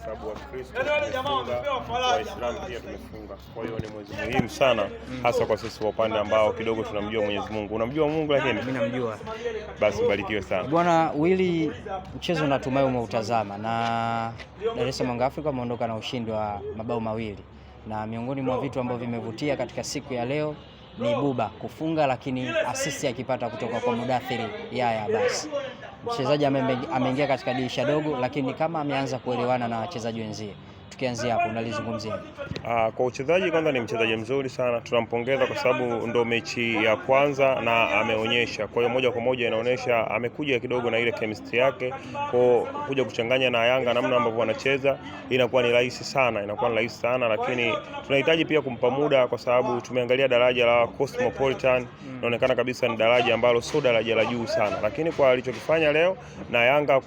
sababu Wakristo tumefunga, Waislamu pia tumefunga. Kwa hiyo ni mwezi muhimu sana hasa kwa sisi wa upande ambao kidogo tunamjua Mwenyezi Mungu. Unamjua Mungu lakini mimi namjua. Basi barikiwe sana. Bwana Willy, mchezo natumai umeutazama na Dar es Salaam Young Africa wameondoka na ushindi wa mabao mawili, na miongoni mwa vitu ambavyo vimevutia katika siku ya leo ni Buba kufunga, lakini assist akipata kutoka kwa Mudathiri Yaya. Basi mchezaji ameingia katika dirisha dogo, lakini kama ameanza kuelewana na wachezaji wenzie. Tukianzia hapo unalizungumzia? Kwa uchezaji kwanza ni mchezaji mzuri sana, tunampongeza kwa sababu ndo mechi ya kwanza na ameonyesha. Kwa hiyo moja kwa moja inaonyesha amekuja kidogo na ile chemistry yake, kwa kuja kuchanganya na Yanga namna ambavyo wanacheza inakuwa ni rahisi sana, lakini tunahitaji pia kumpa muda kwa sababu tumeangalia daraja la Cosmopolitan, inaonekana kabisa ni daraja ambalo sio daraja la juu sana, lakini kwa alichokifanya leo na Yanga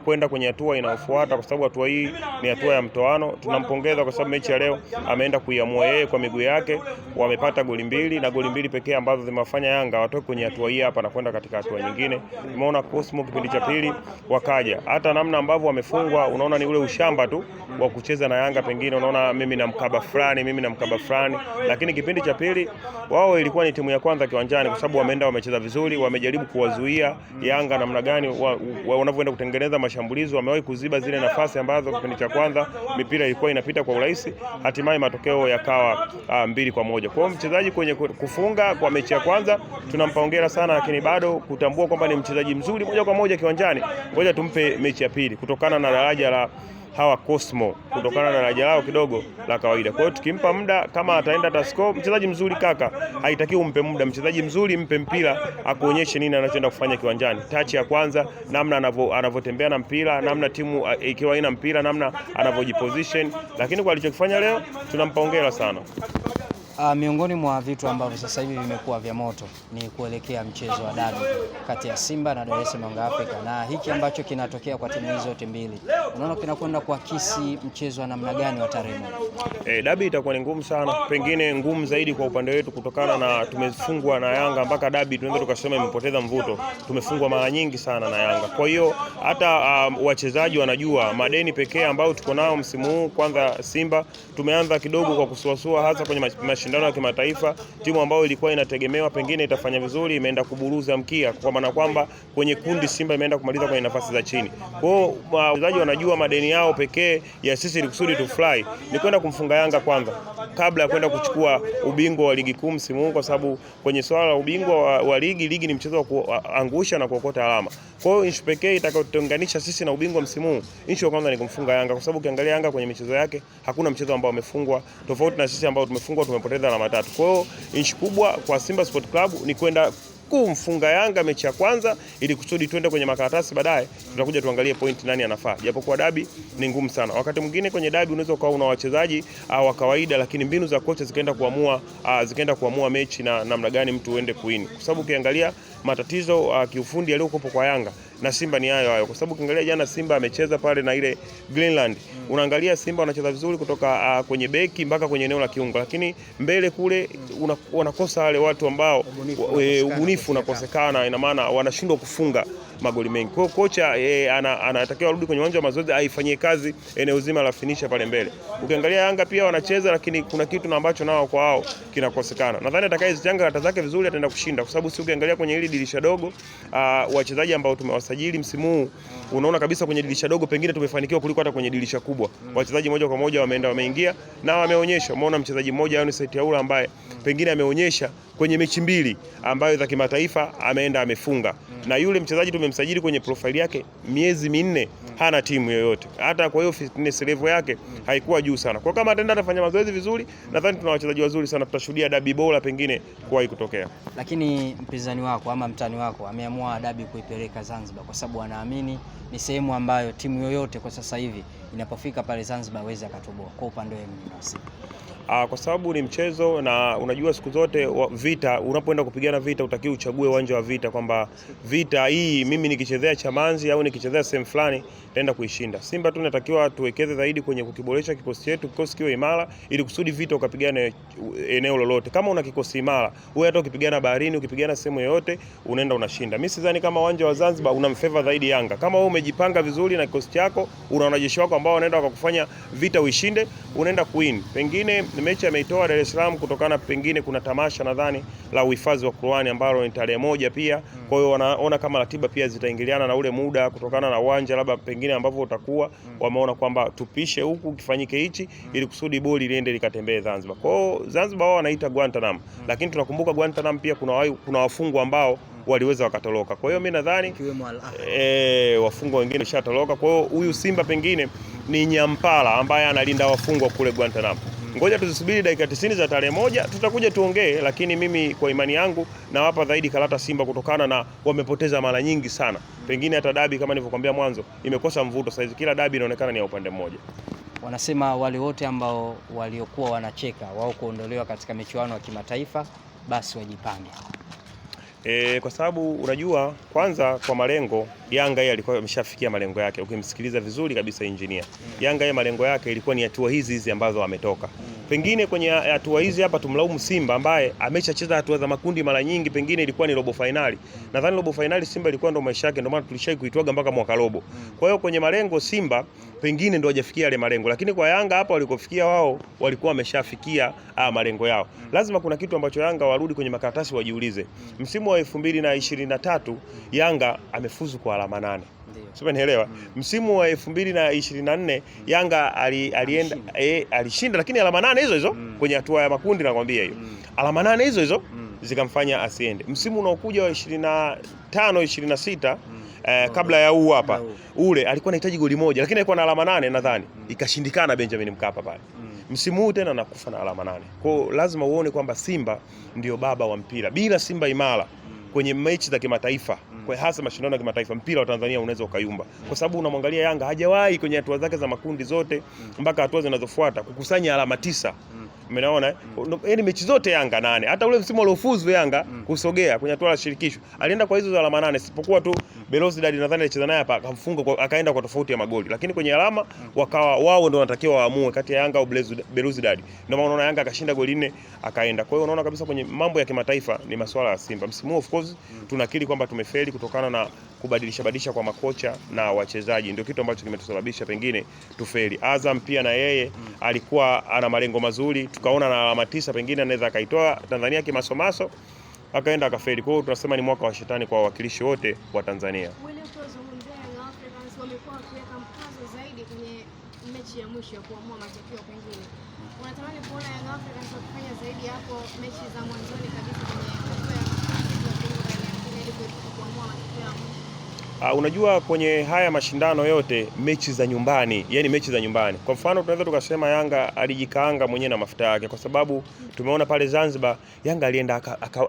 kwenda kwenye hatua inayofuata, kwa sababu hatua hii ni hatua ya mtoano, tunampongeza kwa sababu mechi ya leo ameenda kuiamua yeye kwa miguu yake. Wamepata goli mbili na goli mbili pekee ambazo zimewafanya Yanga watoke kwenye hatua hii hapa na kwenda katika hatua nyingine. Tumeona Cosmo kipindi cha pili wakaja, hata namna ambavyo wamefungwa unaona ni ule ushamba tu wa kucheza na Yanga, pengine unaona mimi na mkaba fulani, lakini kipindi cha pili wao ilikuwa ni timu ya kwanza kiwanjani, kwa sababu wameenda wamecheza vizuri, wamejaribu kuwazuia Yanga namna gani wanavyoenda kutengeneza mashambulizi, wamewahi kuziba zile nafasi ambazo kipindi cha kwanza mipira ilikuwa inapita kwa urahisi, hatimaye matokeo yakawa 2-1. Kwa hiyo mchezaji kwenye kufunga kwa mechi ya kwanza tunampongeza sana, lakini bado kutambua kwamba ni mchezaji mzuri moja kwa moja kiwanjani, ngoja tumpe mechi ya pili kutokana na daraja la hawa Cosmo, kutokana na daraja lao kidogo la kawaida. Kwa hiyo tukimpa muda, kama ataenda tasko, mchezaji mzuri kaka, haitakiwi umpe muda. Mchezaji mzuri mpe mpira akuonyeshe nini anachoenda kufanya kiwanjani. Touch ya kwanza, namna anavyotembea na mpira, namna timu ikiwa ina mpira, namna anavyojiposition, lakini kwa alichokifanya leo tunampongeza sana. Miongoni mwa vitu ambavyo sasa hivi vimekuwa vya moto ni kuelekea mchezo wa dabi kati ya Simba na Dar es Salaam Young Africa, na hiki ambacho kinatokea kwa timu hizo zote mbili, unaona kinakwenda kuakisi mchezo wa namna gani wa tarehe moja? Dabi itakuwa ni ngumu sana, pengine ngumu zaidi kwa upande wetu kutokana na tumefungwa na Yanga mpaka dabi tunaweza tukasema imepoteza mvuto. Tumefungwa mara nyingi sana na Yanga, kwa hiyo hata wachezaji wanajua madeni pekee ambao tuko nao msimu huu. Kwanza Simba tumeanza kidogo kwa kusuasua, hasa kwenye mashindano ya kimataifa. Timu ambayo ilikuwa inategemewa pengine itafanya vizuri imeenda kuburuza mkia, kwa maana kwamba kwenye kundi Simba imeenda kumaliza kwenye nafasi za chini. Kwa hiyo wachezaji wanajua madeni yao pekee ya sisi ilikusudi tu fly ni kwenda kumfunga Yanga kwanza kabla ya kwenda kuchukua ubingwa wa ligi kuu msimu huu, kwa sababu kwenye swala la ubingwa wa ligi ni mchezo wa kuangusha na kuokota alama. Kwa hiyo issue pekee itakayotuunganisha sisi na ubingwa msimu huu, issue ya kwanza ni kumfunga Yanga, kwa sababu ukiangalia Yanga kwenye michezo yake hakuna mchezo ambao amefungwa, tofauti na sisi ambao tumefungwa, tumepoteza alama 3. Kwa hiyo issue kubwa kwa Simba Sport Club ni kwenda kumfunga Yanga mechi ya kwanza ili kusudi twende kwenye makaratasi, baadaye tutakuja tuangalie point nani anafaa. Japokuwa dabi ni ngumu sana. Wakati mwingine kwenye dabi unaweza ukawa una wachezaji wa kawaida, lakini mbinu za kocha zikaenda kuamua mechi na namna gani mtu uende kuwin. Kwa sababu ukiangalia matatizo kiufundi yaliyokuwa kwa Yanga na Simba ni hayo, kwa sababu ukiangalia jana Simba amecheza pale na ile Greenland, unaangalia Simba wanacheza vizuri kutoka kwenye beki mpaka kwenye eneo la kiungo, lakini mbele kule wanakosa wale watu ambao ubunifu unakosekana, ina maana wanashindwa kufunga magoli mengi. Kwa hiyo kocha anatakiwa arudi kwenye uwanja wa mazoezi aifanyie kazi eneo zima la finisha pale mbele. Ukiangalia Yanga pia wanacheza, lakini kuna kitu na ambacho nao kwa wao kinakosekana. Nadhani atakayezichanga kata zake vizuri ataenda kushinda, kwa sababu si ukiangalia kwenye hili dirisha dogo wachezaji ambao tumewasajili msimu huu, unaona kabisa kwenye dirisha dogo pengine tumefanikiwa kuliko hata kwenye dirisha kubwa. Wachezaji moja kwa moja wameingia na wameonyesha. Umeona mchezaji mmoja Yunus Aula ambaye pengine ameonyesha kwenye mechi mbili ambayo za kimataifa ameenda amefunga, na yule mchezaji tumemsajili kwenye profile yake miezi 4 hana timu yoyote, hata kwa hiyo fitness level yake haikuwa juu sana. Kwa kama ataenda atafanya mazoezi vizuri, nadhani tuna wachezaji wazuri sana, tutashuhudia dabi bora pengine kuwahi kutokea. Lakini mpinzani wako ama mtani wako ameamua dabi kuipeleka Zanzibar kwa sababu anaamini ni sehemu ambayo timu yoyote kwa sasa hivi inapofika pale Zanzibar hawezi akatoboa. Kwa upande wenu binafsi? Kwa sababu ni mchezo, na unajua siku zote vita, unapoenda kupigana vita utakiwa uchague uwanja wa vita, kwamba vita hii mimi nikichezea Chamazi au nikichezea sehemu fulani taenda kuishinda. Simba tu natakiwa tuwekeze zaidi kwenye kukiboresha kikosi chetu, kikosi kiwe imara ili kusudi vita ukapigana eneo lolote. Kama una kikosi imara, wewe hata ukipigana baharini, ukipigana sehemu yoyote unaenda unashinda. Mimi sidhani kama uwanja wa Zanzibar unamfavor zaidi Yanga. Kama wewe umejipanga vizuri na kikosi chako, una wanajeshi wako ambao wanaenda wakakufanya vita uishinde, unaenda kuwin. Pengine mechi ameitoa Dar es Salaam kutokana pengine kuna tamasha nadhani la uhifadhi wa Qur'ani ambalo ni tarehe 1 pia. Kwa hiyo wanaona kama ratiba pia zitaingiliana na ule muda kutokana na uwanja labda pengine ambavyo utakuwa, wameona kwamba tupishe huku kifanyike hichi ili kusudi boli liende likatembee Zanzibar. Kwa hiyo Zanzibar wao wanaita Guantanamo, lakini tunakumbuka Guantanamo pia kuna wafungwa ambao waliweza wakatoroka. Kwa hiyo mimi nadhani wafungwa wengine washatoroka. Kwa hiyo huyu Simba pengine ni nyampala ambaye analinda wafungwa kule Guantanamo. Ngoja tuzisubiri dakika 90 za tarehe 1 tutakuja tuongee, lakini mimi kwa imani yangu nawapa zaidi karata Simba kutokana na wamepoteza mara nyingi sana. Pengine hata dabi kama nilivyokuambia mwanzo imekosa mvuto saizi, kila dabi inaonekana ni ya upande mmoja. Wanasema wale wote ambao waliokuwa wanacheka wao kuondolewa katika michuano ya kimataifa basi wajipange. Kwa sababu unajua kwanza kwa malengo Yanga yeye alikuwa ameshafikia malengo yake. Ukimsikiliza vizuri kabisa engineer, Yanga yeye malengo yake ilikuwa ni hatua hizi ambazo ametoka. Pengine kwenye hatua hizi hapa tumlaumu Simba ambaye ameshacheza hatua za makundi mara nyingi, pengine ilikuwa ni robo finali. Nadhani robo finali Simba ilikuwa ndo maisha yake, ndio maana tulishai kuitwaga mpaka mwaka robo. Kwa hiyo kwenye malengo Simba pengine ndio hajafikia yale malengo, lakini kwa Yanga hapa walikofikia wao walikuwa wameshafikia malengo yao. Lazima kuna kitu ambacho Yanga warudi kwenye makaratasi wajiulize. Msimu wa 2023 Yanga amefuzu kwa alama 8. Sio, nielewa. Msimu wa 2024 Yanga alienda alishinda, lakini alama 8 hizo kwenye hatua ya makundi, nakwambia hiyo. Alama 8 hizo zikamfanya asiende. Msimu unaokuja wa 25 26 kabla ya huu hapa ule alikuwa anahitaji goli moja, lakini alikuwa na alama 8 nadhani, ikashindikana Benjamin Mkapa pale. Msimu huu tena nakufa na alama 8. Kwa hiyo lazima uone kwamba Simba ndio baba wa mpira. Bila Simba imara kwenye mechi za kimataifa, kwa hasa mashindano ya kimataifa, mpira wa Tanzania unaweza ukayumba, kwa sababu unamwangalia Yanga hajawahi kwenye hatua zake za makundi zote mpaka hatua zinazofuata kukusanya alama 9. Umeona yaani mechi zote Yanga 8. Hata ule msimu aliofuzu Yanga kusogea kwenye hatua ya shirikisho alienda kwa hizo alama 8, isipokuwa tu Belouizdad nadhani alicheza naye hapa akamfunga akaenda kwa tofauti ya magoli, lakini kwenye alama wakawa wao ndio wanatakiwa waamue kati ya Yanga au Belouizdad. Ndio maana unaona Yanga akashinda goli 4 akaenda. Kwa hiyo unaona kabisa kwenye mambo ya kimataifa ni masuala ya Simba. Msimu of course tunakiri kwamba tumefeli kutokana na kubadilisha kwa makocha na wachezaji, ndio kitu ambacho kimetusababisha pengine tufeli. Azam pia na yeye alikuwa ana malengo mazuri, tukaona na alama 9 pengine anaweza akaitoa Tanzania kimasomaso, akaenda akafeli. Kwa hiyo tunasema ni mwaka wa shetani kwa wawakilishi wote wa Tanzania. Wamekuwa wakiweka mkazo zaidi kwenye mechi ya mwisho ya kuamua matokeo, pengine unatamani kuona Young Africans wakifanya zaidi hapo mechi za mwanzoni kabisa kwenye hatua ya makundi ili kuamua matokeo ya mwisho? Unajua kwenye haya mashindano yote mechi za nyumbani, yani mechi za nyumbani. Kwa mfano tunaweza tukasema Yanga alijikaanga mwenyewe na mafuta yake, kwa sababu tumeona pale Zanzibar Yanga alienda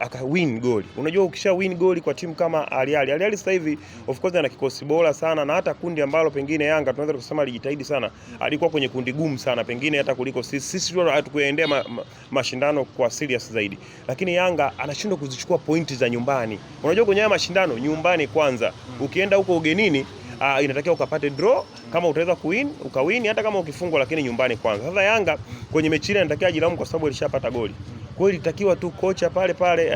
aka win goli. Unajua ukisha win goli kwa timu kama Al Ahly sasa hivi of course ana kikosi bora sana, na hata kundi ambalo pengine Yanga tunaweza kusema alijitahidi sana, alikuwa kwenye kundi gumu sana pengine hata kuliko sisi hatukuendea mashindano kwa serious zaidi, lakini Yanga anashindwa kuzichukua pointi za nyumbani. Unajua kwenye haya mashindano nyumbani kwanza, ukienda huko ugenini inatakiwa ukapate draw, kama utaweza kuwin ukawin, hata kama ukifungwa, lakini nyumbani kwanza. Sasa Yanga kwenye mechi ile anatakiwa ajilaumu kwa sababu alishapata goli. Kwa hiyo ilitakiwa tu kocha pale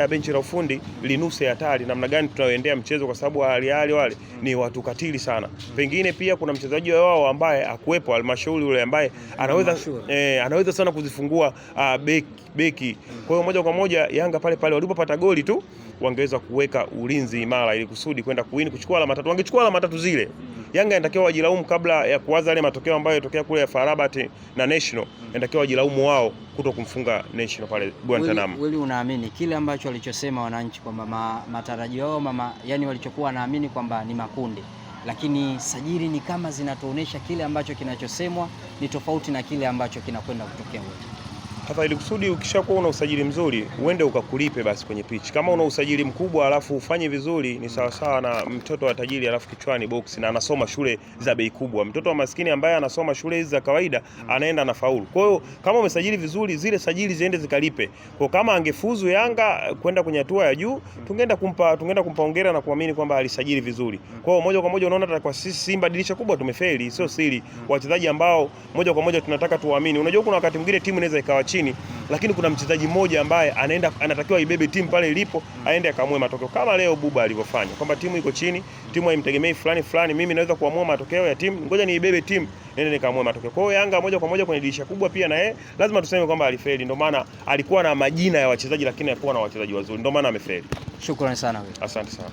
benchi la ufundi linuse hatari namna gani tunaoendea mchezo, kwa sababu Al Ahly wale ni watu katili sana. Pengine pia kuna mchezaji wao ambaye akuepo Almashauri yule ambaye anaweza sana kuzifungua beki. Kwa hiyo moja kwa moja Yanga pale walipopata goli tu wangeweza kuweka ulinzi imara ili kusudi kwenda kuwini kuchukua alama 3. Wangechukua alama 3 zile, Yanga inatakiwa wajilaumu kabla ya kuanza ile matokeo ambayo yatokea kule ya FAR Rabat na National. Inatakiwa wajilaumu wao kuto kumfunga National pale Guantanamo. Wewe unaamini kile ambacho walichosema wananchi kwamba matarajio yao yani walichokuwa wanaamini kwamba ni makundi, lakini sajili ni kama zinatuonesha kile ambacho kinachosemwa ni tofauti na kile ambacho kinakwenda kutokea wewe. Hata ili kusudi ukishakuwa una usajili mzuri uende ukakulipe basi kwenye pitch. Kama una usajili mkubwa alafu ufanye vizuri, ni sawa sawa na mtoto wa tajiri alafu kichwani box na anasoma shule za bei kubwa. Mtoto wa maskini ambaye anasoma shule hizi za kawaida anaenda na faulu. Kwa hiyo kama umesajili vizuri, zile sajili ziende zikalipe. Kwa kama angefuzu Yanga kwenda kwenye hatua ya juu, tungeenda kumpa hongera na kuamini kwamba alisajili vizuri. Kwa hiyo moja kwa moja unaona hata kwa sisi Simba dirisha kubwa tumefeli, sio siri. Wachezaji ambao moja kwa moja tunataka tuwaamini. Unajua kuna wakati mwingine timu inaweza ikawa chini, lakini kuna mchezaji mmoja ambaye anatakiwa ibebe timu pale ilipo, aende akaamue matokeo, kama leo Buba alivyofanya, kwamba timu iko chini, timu haimtegemei fulani, mimi naweza kuamua matokeo ya timu, ngoja niibebe timu nende nikaamue matokeo. Kwa hiyo Yanga moja kwa moja kwenye dirisha kubwa pia na yeye lazima tuseme kwamba alifeli, ndio maana alikuwa na majina ya wachezaji lakini hakuwa na wachezaji wazuri, ndio maana amefeli. Shukrani sana wewe. Asante sana.